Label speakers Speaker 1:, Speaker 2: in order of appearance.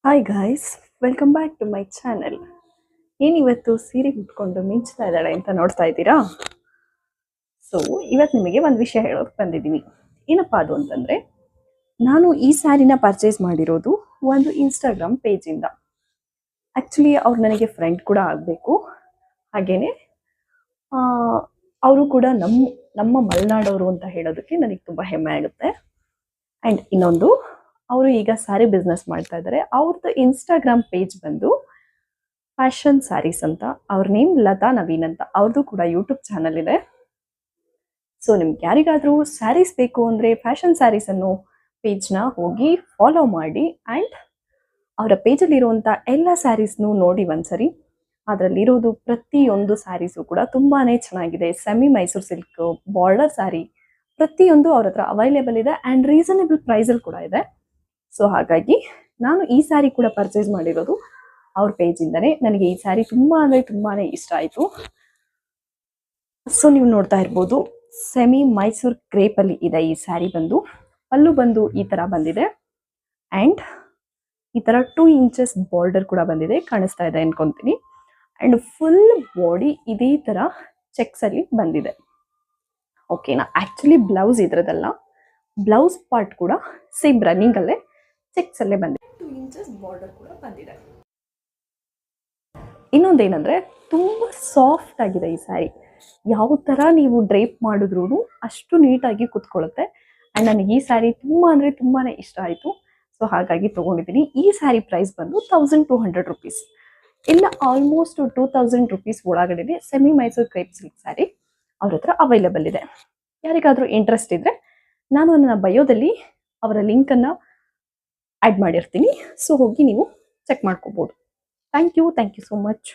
Speaker 1: Hi guys, welcome back to my channel. ಏನಿವತ್ತು ಸೀರೆ ಉಟ್ಕೊಂಡು ಮಿಂಚ್ತಾ ಇದ್ದಾಳೆ ಅಂತ ನೋಡ್ತಾ ಇದ್ದೀರಾ? ಸೊ ಇವತ್ತು ನಿಮಗೆ ಒಂದು ವಿಷಯ ಹೇಳೋಕೆ ಬಂದಿದ್ದೀನಿ. ಏನಪ್ಪಾ ಅದು ಅಂತಂದ್ರೆ, ನಾನು ಈ ಸ್ಯಾರಿನ ಪರ್ಚೇಸ್ ಮಾಡಿರೋದು ಒಂದು ಇನ್ಸ್ಟಾಗ್ರಾಮ್ ಪೇಜಿಂದ. ಆ್ಯಕ್ಚುಲಿ ಅವ್ರು ನನಗೆ ಫ್ರೆಂಡ್ ಕೂಡ ಆಗಬೇಕು. ಹಾಗೇನೆ ಅವರು ಕೂಡ ನಮ್ಮ ಮಲೆನಾಡವರು ಅಂತ ಹೇಳೋದಕ್ಕೆ ನನಗೆ ತುಂಬ ಹೆಮ್ಮೆ ಆಗುತ್ತೆ. ಆ್ಯಂಡ್ ಇನ್ನೊಂದು, ಅವರು ಈಗ ಸ್ಯಾರಿ ಬಿಸ್ನೆಸ್ ಮಾಡ್ತಾ ಇದ್ದಾರೆ. ಅವ್ರದ್ದು ಇನ್ಸ್ಟಾಗ್ರಾಮ್ ಪೇಜ್ ಬಂದು ಫ್ಯಾಷನ್ ಸ್ಯಾರೀಸ್ ಅಂತ. ಅವ್ರ ನೇಮ್ ಲತಾ ನವೀನ್ ಅಂತ. ಅವ್ರದ್ದು ಕೂಡ ಯೂಟ್ಯೂಬ್ ಚಾನಲ್ ಇದೆ. ಸೊ ನಿಮ್ಗೆ ಯಾರಿಗಾದರೂ ಸ್ಯಾರೀಸ್ ಬೇಕು ಅಂದರೆ ಫ್ಯಾಷನ್ ಸ್ಯಾರೀಸ್ ಅನ್ನೋ ಪೇಜ್ನ ಹೋಗಿ ಫಾಲೋ ಮಾಡಿ. ಆ್ಯಂಡ್ ಅವರ ಪೇಜಲ್ಲಿರುವಂಥ ಎಲ್ಲ ಸ್ಯಾರೀಸ್ನು ನೋಡಿ ಒಂದ್ಸರಿ. ಅದರಲ್ಲಿರೋದು ಪ್ರತಿಯೊಂದು ಸ್ಯಾರೀಸು ಕೂಡ ತುಂಬಾ ಚೆನ್ನಾಗಿದೆ. Semi Mysuru silk, border sari ಪ್ರತಿಯೊಂದು ಅವ್ರ ಹತ್ರ ಅವೈಲೇಬಲ್ ಇದೆ. ಆ್ಯಂಡ್ ರೀಸನೇಬಲ್ ಪ್ರೈಸಲ್ಲಿ ಕೂಡ ಇದೆ. ಸೊ ಹಾಗಾಗಿ ನಾನು ಈ ಸ್ಯಾರಿ ಕೂಡ ಪರ್ಚೇಸ್ ಮಾಡಿರೋದು ಅವ್ರ ಪೇಜಿಂದನೇ. ನನಗೆ ಈ ಸ್ಯಾರಿ ತುಂಬಾ ಅಂದರೆ ತುಂಬಾ ಇಷ್ಟ ಆಯಿತು. ಸೊ ನೀವು ನೋಡ್ತಾ ಇರ್ಬೋದು, ಸೆಮಿ ಮೈಸೂರು ಕ್ರೇಪಲ್ಲಿ ಇದೆ ಈ ಸ್ಯಾರಿ ಬಂದು. ಪಲ್ಲು ಬಂದು ಈ ಥರ ಬಂದಿದೆ. ಆ್ಯಂಡ್ ಈ ಥರ 2 ಇಂಚಸ್ ಬಾರ್ಡರ್ ಕೂಡ ಬಂದಿದೆ, ಕಾಣಿಸ್ತಾ ಇದೆ ಅನ್ಕೊಂತೀನಿ. ಆ್ಯಂಡ್ ಫುಲ್ ಬಾಡಿ ಇದೇ ಥರ ಚೆಕ್ಸಲ್ಲಿ ಬಂದಿದೆ. ಓಕೆನಾ? ಆ್ಯಕ್ಚುಲಿ ಬ್ಲೌಸ್ ಇದ್ರದಲ್ಲ, ಬ್ಲೌಸ್ ಪಾರ್ಟ್ ಕೂಡ ಸೇಮ್ ರನ್ನಿಂಗಲ್ಲೇ ಚೆಕ್ಸಲ್ಲೇ ಬಂದಿದೆ. 2 ಇಂಚಸ್ ಬಾರ್ಡರ್ ಕೂಡ ಬಂದಿದೆ. ಇನ್ನೊಂದೇನೆಂದರೆ, ತುಂಬ ಸಾಫ್ಟ್ ಆಗಿದೆ ಈ ಸ್ಯಾರಿ. ಯಾವ ಥರ ನೀವು ಡ್ರೇಪ್ ಮಾಡಿದ್ರೂ ಅಷ್ಟು ನೀಟಾಗಿ ಕುತ್ಕೊಳ್ಳುತ್ತೆ. ಆ್ಯಂಡ್ ನನಗೆ ಈ ಸ್ಯಾರಿ ತುಂಬ ಅಂದರೆ ತುಂಬಾ ಇಷ್ಟ ಆಯಿತು. ಸೊ ಹಾಗಾಗಿ ತೊಗೊಂಡಿದ್ದೀನಿ. ಈ ಸ್ಯಾರಿ ಪ್ರೈಸ್ ಬಂದು 1200 ರುಪೀಸ್. ಇಲ್ಲ, ಆಲ್ಮೋಸ್ಟ್ 2000 ರುಪೀಸ್ ಒಳಗಡೆ semi Mysuru crepe silk sari ಅವ್ರ ಹತ್ರ ಅವೈಲೇಬಲ್ ಇದೆ. ಯಾರಿಗಾದರೂ ಇಂಟ್ರೆಸ್ಟ್ ಇದ್ದರೆ ನಾನು ನನ್ನ ಬಯೋದಲ್ಲಿ ಅವರ ಲಿಂಕನ್ನು ಆ್ಯಡ್ ಮಾಡಿರ್ತೀನಿ. ಸೊ ಹೋಗಿ ನೀವು ಚೆಕ್ ಮಾಡ್ಕೋಬೋದು. Thank you so much.